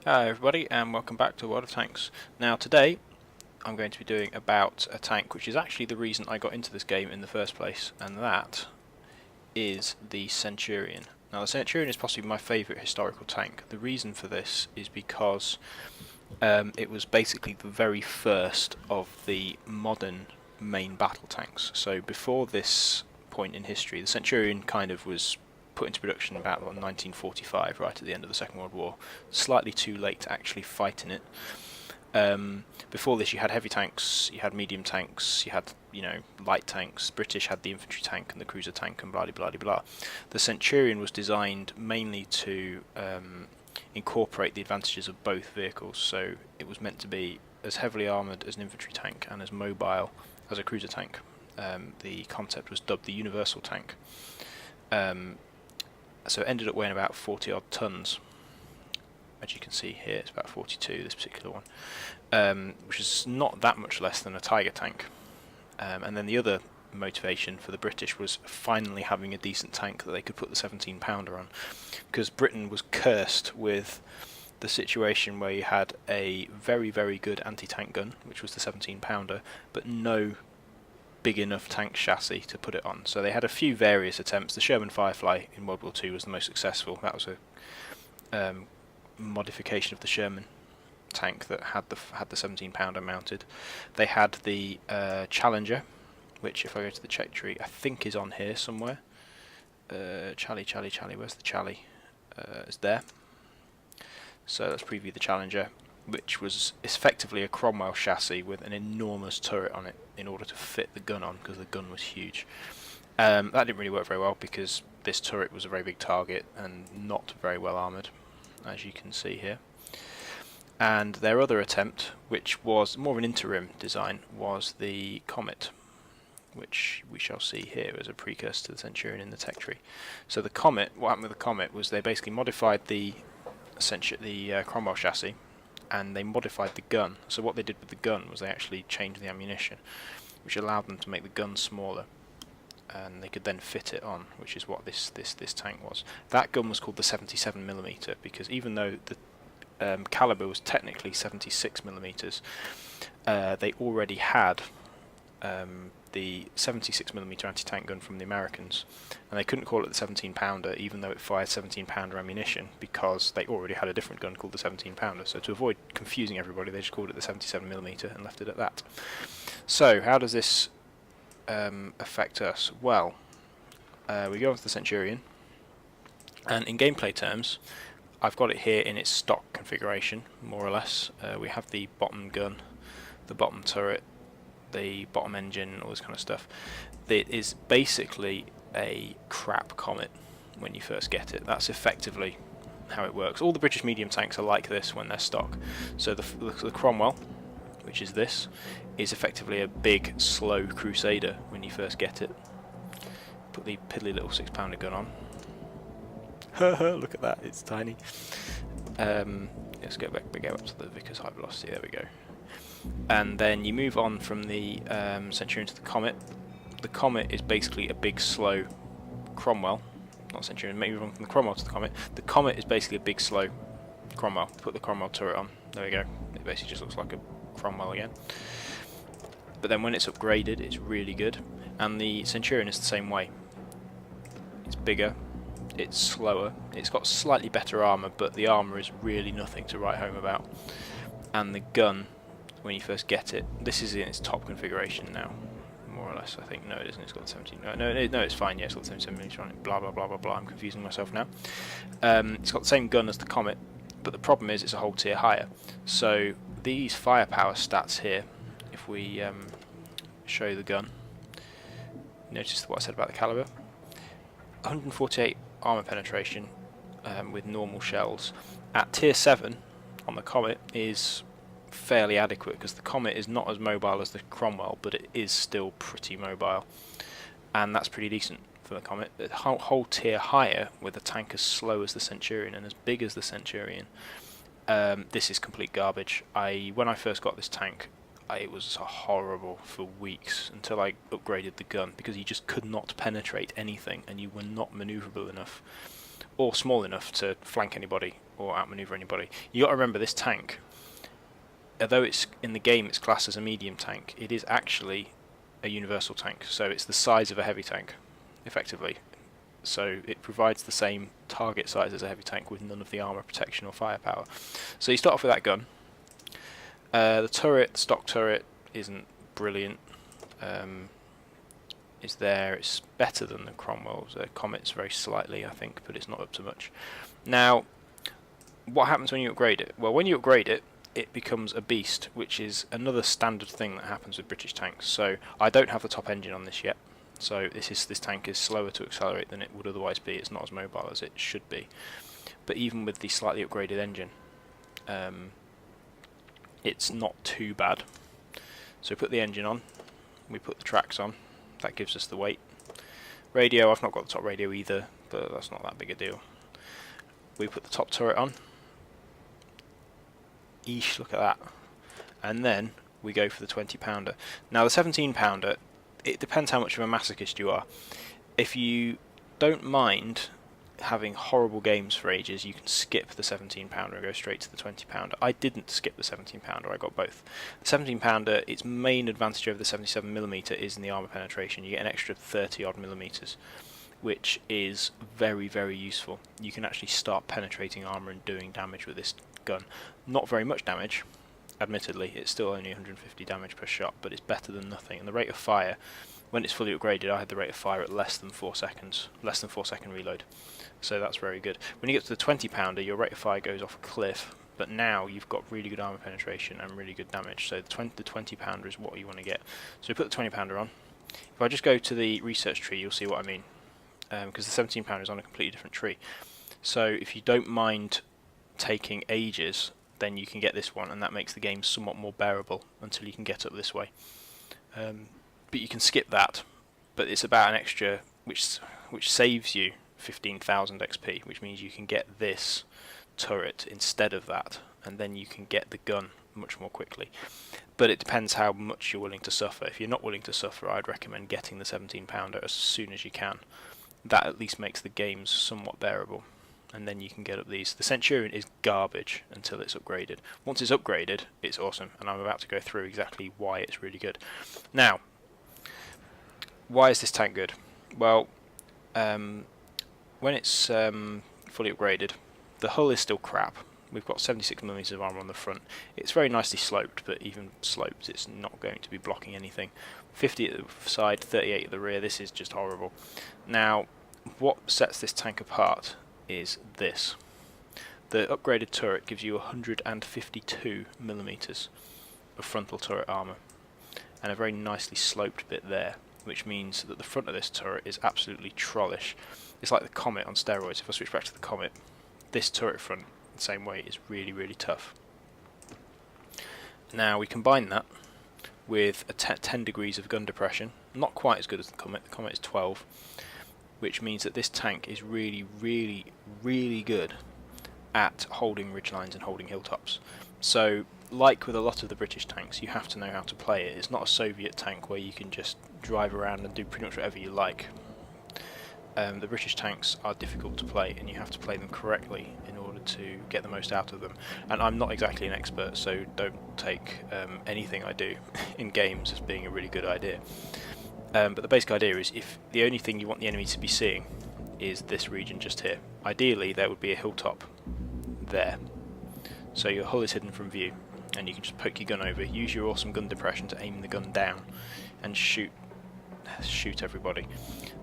Hi everybody and welcome back to World of Tanks. Now today I'm going to be doing about a tank which is actually the reason I got into this game in the first place, and that is the Centurion. Now the Centurion is possibly my favourite historical tank. The reason for this is because it was basically the very first of the modern main battle tanks. So before this point in history, the Centurion kind of was put into production about 1945, right at the end of the Second World War. Slightly too late to actually fight in it. Before this, you had heavy tanks, you had medium tanks, you had light tanks. British had the infantry tank and the cruiser tank and blah blah blah blah. The Centurion was designed mainly to incorporate the advantages of both vehicles. So it was meant to be as heavily armoured as an infantry tank and as mobile as a cruiser tank. The concept was dubbed the universal tank. So it ended up weighing about 40 odd tons. As you can see here, it's about 42, this particular one, which is not that much less than a Tiger tank. And then the other motivation for the British was finally having a decent tank that they could put the 17-pounder on, because Britain was cursed with the situation where you had a very, very good anti-tank gun, which was the 17-pounder, but no big enough tank chassis to put it on. So they had a few various attempts. The Sherman Firefly in World War II was the most successful. That was a modification of the Sherman tank that had the 17-pounder mounted. They had the Challenger, which if I go to the check tree, I think is on here somewhere. Charlie, where's the Charlie? It's there. So let's preview the Challenger, which was effectively a Cromwell chassis with an enormous turret on it in order to fit the gun on, because the gun was huge. That didn't really work very well because this turret was a very big target and not very well armoured, as you can see here. And their other attempt, which was more of an interim design, was the Comet, which we shall see here as a precursor to the Centurion in the tech tree. So the Comet, what happened with the Comet was they basically modified the Cromwell chassis, and they modified the gun. So what they did with the gun was they actually changed the ammunition, which allowed them to make the gun smaller, and they could then fit it on, which is what this tank was. That gun was called the 77mm because even though the caliber was technically 76mm, they already had the 76mm anti-tank gun from the Americans, and they couldn't call it the 17-pounder even though it fired 17-pounder ammunition, because they already had a different gun called the 17-pounder. So to avoid confusing everybody, they just called it the 77mm and left it at that. So how does this affect us? Well, we go on to the Centurion, and in gameplay terms, I've got it here in its stock configuration, more or less. We have the bottom gun, the bottom turret, the bottom engine, all this kind of stuff. It is basically a crap Comet when you first get it. That's effectively how it works. All the British medium tanks are like this when they're stock. So the Cromwell, which is this, is effectively a big, slow Crusader when you first get it. Put the piddly little 6-pounder gun on. Look at that, it's tiny. Let's go back up to the Vickers high velocity, there we go. And then you move on from the Centurion to the Comet. The Comet is basically a big, slow Cromwell. Not Centurion, maybe on from the Cromwell to the Comet. The Comet is basically a big, slow Cromwell. Put the Cromwell turret on. There we go. It basically just looks like a Cromwell again. But then when it's upgraded, it's really good. And the Centurion is the same way. It's bigger, it's slower, it's got slightly better armour, but the armour is really nothing to write home about. And the gun, when you first get it, this is in its top configuration now, more or less, I think. No, it isn't, it's got the 17, no, it's fine, yeah, it's got the 77mm on it, blah blah blah blah blah, I'm confusing myself now. It's got the same gun as the Comet, but the problem is it's a whole tier higher. So these firepower stats here, if we show you the gun, notice what I said about the caliber. 148 armour penetration with normal shells. At tier 7 on the Comet is fairly adequate, because the Comet is not as mobile as the Cromwell, but it is still pretty mobile, and that's pretty decent for the Comet. The whole tier higher, with a tank as slow as the Centurion and as big as the Centurion, this is complete garbage. When I first got this tank, it was horrible for weeks until I upgraded the gun, because you just could not penetrate anything and you were not manoeuvrable enough or small enough to flank anybody or outmaneuver anybody. You got to remember this tank, although it's in the game it's classed as a medium tank, it is actually a universal tank, so it's the size of a heavy tank, effectively. So it provides the same target size as a heavy tank with none of the armor protection or firepower. So you start off with that gun. The turret, stock turret, isn't brilliant. Is there? It's better than the Cromwell's. Comet's very slightly, I think, but it's not up to much. Now, what happens when you upgrade it? Well, when you upgrade it, it becomes a beast, which is another standard thing that happens with British tanks. So I don't have the top engine on this yet. So this tank is slower to accelerate than it would otherwise be. It's not as mobile as it should be. But even with the slightly upgraded engine, it's not too bad. So we put the engine on, we put the tracks on, that gives us the weight. Radio, I've not got the top radio either, but that's not that big a deal. We put the top turret on. Eesh, look at that. And then we go for the 20-pounder. Now the 17-pounder, it depends how much of a masochist you are. If you don't mind having horrible games for ages, you can skip the 17-pounder and go straight to the 20-pounder. I didn't skip the 17-pounder, I got both. The 17-pounder, its main advantage over the 77mm is in the armor penetration. You get an extra 30-odd millimeters, which is very, very useful. You can actually start penetrating armor and doing damage with this gun. Not very much damage, admittedly. It's still only 150 damage per shot, but it's better than nothing. And the rate of fire, when it's fully upgraded, I had the rate of fire at less than 4 seconds, less than 4 second reload. So that's very good. When you get to the 20-pounder, your rate of fire goes off a cliff, but now you've got really good armor penetration and really good damage. So the 20-pounder is what you want to get. So we put the 20-pounder on. If I just go to the research tree, you'll see what I mean, because the 17-pounder is on a completely different tree. So if you don't mind taking ages, then you can get this one, and that makes the game somewhat more bearable until you can get up this way. But you can skip that, but it's about an extra, which saves you 15,000 XP, which means you can get this turret instead of that, and then you can get the gun much more quickly. But it depends how much you're willing to suffer. If you're not willing to suffer, I'd recommend getting the 17-pounder as soon as you can. That at least makes the games somewhat bearable, and then you can get up these. The Centurion is garbage until it's upgraded. Once it's upgraded, it's awesome, and I'm about to go through exactly why it's really good. Now, why is this tank good? Well, when it's fully upgraded, the hull is still crap. We've got 76mm of armor on the front. It's very nicely sloped, but even sloped, it's not going to be blocking anything. 50 at the side, 38 at the rear. This is just horrible. Now, what sets this tank apart is this. The upgraded turret gives you 152mm of frontal turret armor, and a very nicely sloped bit there, which means that the front of this turret is absolutely trollish. It's like the Comet on steroids. If I switch back to the Comet, this turret front, the same way, is really, really tough. Now we combine that with a 10 degrees of gun depression, not quite as good as the Comet is 12, which means that this tank is really, really, really good at holding ridgelines and holding hilltops. So, like with a lot of the British tanks, you have to know how to play it. It's not a Soviet tank where you can just drive around and do pretty much whatever you like. The British tanks are difficult to play, and you have to play them correctly in order to get the most out of them. And I'm not exactly an expert, so don't take anything I do in games as being a really good idea. But the basic idea is, if the only thing you want the enemy to be seeing is this region just here, ideally there would be a hilltop there. So your hull is hidden from view, and you can just poke your gun over, use your awesome gun depression to aim the gun down, and shoot everybody.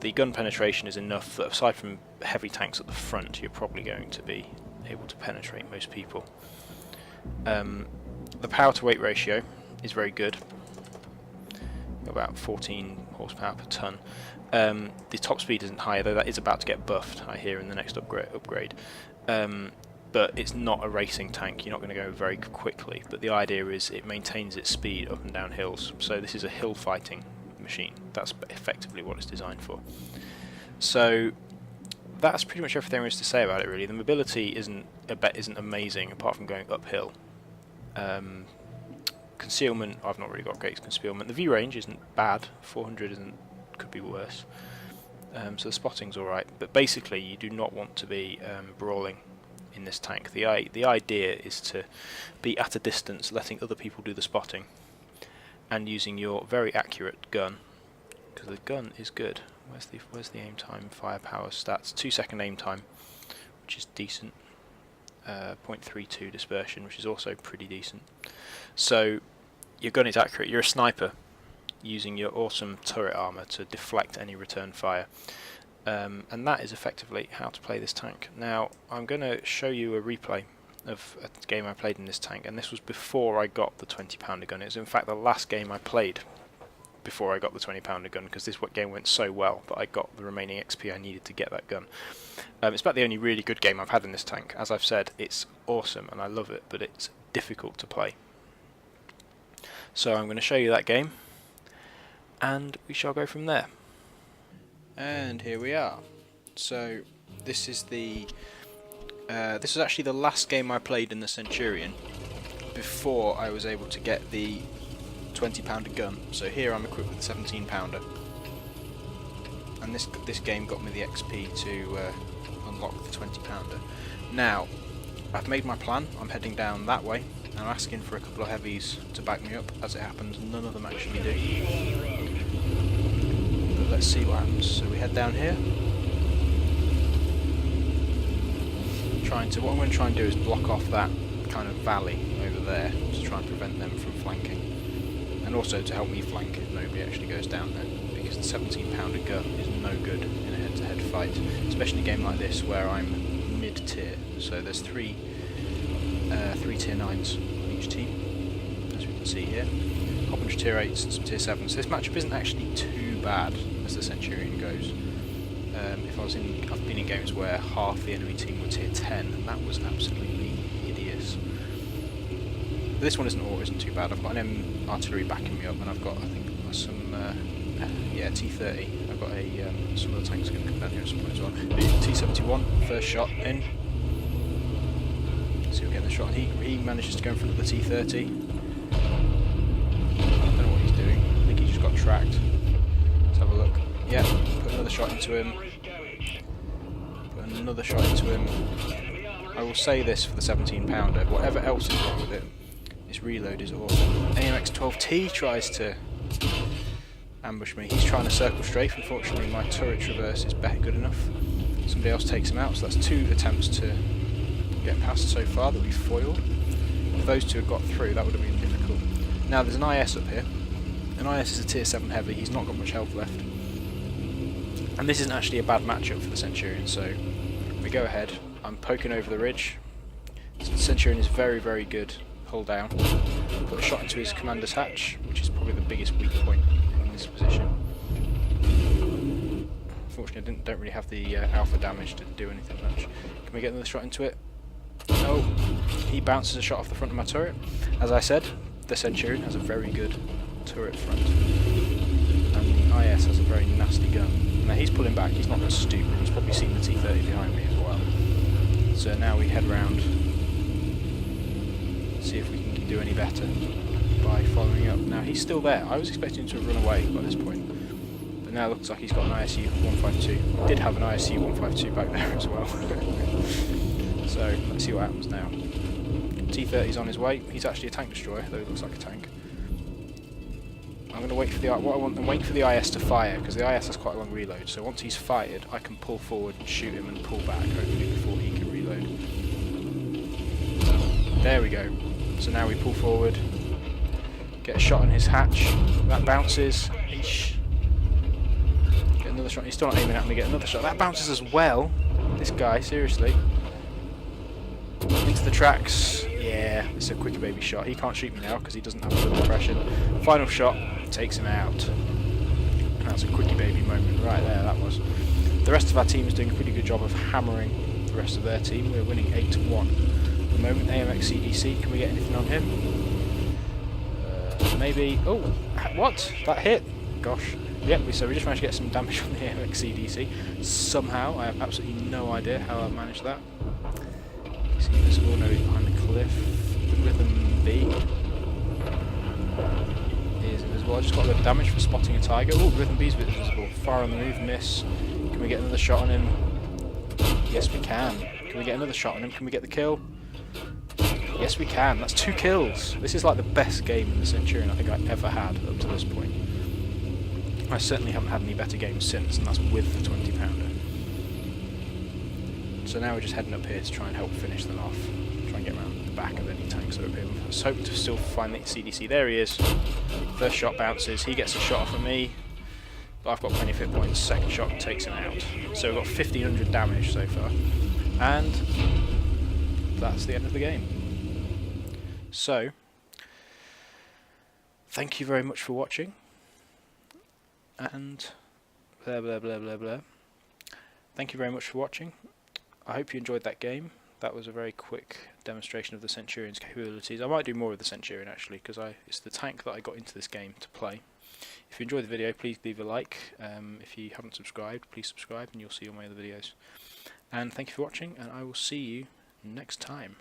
The gun penetration is enough that aside from heavy tanks at the front, you're probably going to be able to penetrate most people. The power to weight ratio is very good, about 14 horsepower per ton. The top speed isn't high, though that is about to get buffed, I hear, in the next upgrade. But it's not a racing tank, you're not going to go very quickly, but the idea is it maintains its speed up and down hills. So this is a hill fighting machine. That's effectively what it's designed for. So that's pretty much everything there is to say about it, really. The mobility isn't amazing, apart from going uphill. Concealment, I've not really got great concealment. The view range isn't bad. 400 could be worse. so the spotting's alright, but basically you do not want to be brawling in this tank. The idea is to be at a distance, letting other people do the spotting, and using your very accurate gun, because the gun is good. Where's the aim time, firepower stats? 2-second aim time, which is decent. 0.32 dispersion, which is also pretty decent. So your gun is accurate. You're a sniper, using your awesome turret armor to deflect any return fire. And that is effectively how to play this tank. Now I'm going to show you a replay of a game I played in this tank, and this was before I got the 20-pounder gun. It was in fact the last game I played before I got the 20-pounder gun, because this game went so well that I got the remaining XP I needed to get that gun. It's about the only really good game I've had in this tank. As I've said, it's awesome and I love it, but it's difficult to play. So I'm going to show you that game, and we shall go from there. And here we are. So this is the this was actually the last game I played in the Centurion before I was able to get the 20-pounder gun. So here I'm equipped with the 17-pounder, and this game got me the XP to unlock the 20-pounder. Now I've made my plan. I'm heading down that way. I'm asking for a couple of heavies to back me up. As it happens, none of them actually do. But let's see what happens. So we head down here. What I'm going to try and do is block off that kind of valley over there to try and prevent them from flanking, and also to help me flank if nobody actually goes down there, because the 17-pounder gun is no good in a head-to-head fight, especially in a game like this where I'm mid-tier. So there's three tier 9s on each team, as we can see here. A whole bunch of tier 8s and some tier 7s. So this matchup isn't actually too bad as the Centurion goes. I've been in games where half the enemy team were tier 10, and that was absolutely hideous. But this one isn't too bad. I've got an artillery backing me up, and I've got, I think, some T30. I've got some of the tanks are going to come down here at some point as well. T71, first shot in. See, we're getting the shot, and he manages to go in front of the T30. I don't know what he's doing. I think he just got tracked. Let's have a look. Yeah, put another shot into him. Put another shot into him. I will say this for the 17-pounder, whatever else is wrong with it, this reload is awesome. AMX-12T tries to ambush me. He's trying to circle strafe. Unfortunately, my turret traverse is good enough. Somebody else takes him out, so that's 2 attempts to get past so far that we foiled. If those 2 had got through, that would have been difficult. Now there's an IS up here. An IS is a tier 7 heavy. He's not got much health left. And this isn't actually a bad matchup for the Centurion, so we go ahead. I'm poking over the ridge. So the Centurion is very, very good hull down. Put a shot into his commander's hatch, which is probably the biggest weak point in this position. Unfortunately, I don't really have the alpha damage to do anything much. Can we get another shot into it? No. He bounces a shot off the front of my turret. As I said, the Centurion has a very good turret front, and the IS has a very nasty gun. Now he's pulling back, he's not that stupid, he's probably seen the T30 behind me as well. So now we head round, see if we can do any better by following up. Now he's still there. I was expecting him to run away by this point, but now it looks like he's got an ISU 152. He did have an ISU 152 back there as well. So let's see what happens now. T30's on his way. He's actually a tank destroyer, though he looks like a tank. I'm going to wait for I'm waiting for the IS to fire, because the IS has quite a long reload. So once he's fired, I can pull forward and shoot him and pull back, hopefully before he can reload. There we go. So now we pull forward, get a shot on his hatch. That bounces. Eesh. Get another shot. He's still not aiming at me. Get another shot. That bounces as well. This guy, seriously. Into the tracks. Yeah, it's a quicker baby shot. He can't shoot me now because he doesn't have the depression. Final shot takes him out. And that's a quickie baby moment right there, that was. The rest of our team is doing a pretty good job of hammering the rest of their team. We're winning 8-1. At the moment, AMX CDC, can we get anything on him? Maybe. Oh, what? That hit? Gosh. Yep, so we just managed to get some damage on the AMX CDC. Somehow, I have absolutely no idea how I managed that. See visible, no, he's behind the cliff. Rhythm B is invisible. I just got a bit of damage for spotting a tiger. Oh, Rhythm B is visible. Fire on the move, miss. Can we get another shot on him? Yes, we can. Can we get another shot on him? Can we get the kill? Yes, we can. That's 2 kills. This is like the best game in the Centurion I think I ever had up to this point. I certainly haven't had any better games since, and that's with the 20 pounder. So now we're just heading up here to try and help finish them off. Try and get around the back of any tanks that are up here. I was hoping to still find the CDC. There he is. First shot bounces. He gets a shot off of me. But I've got plenty of hit points. Second shot takes him out. So we've got 1500 damage so far. And that's the end of the game. So, thank you very much for watching. And blah blah blah blah blah. Thank you very much for watching. I hope you enjoyed that game. That was a very quick demonstration of the Centurion's capabilities. I might do more of the Centurion actually, because it's the tank that I got into this game to play. If you enjoyed the video, please leave a like. If you haven't subscribed, please subscribe and you'll see all my other videos. And thank you for watching, and I will see you next time.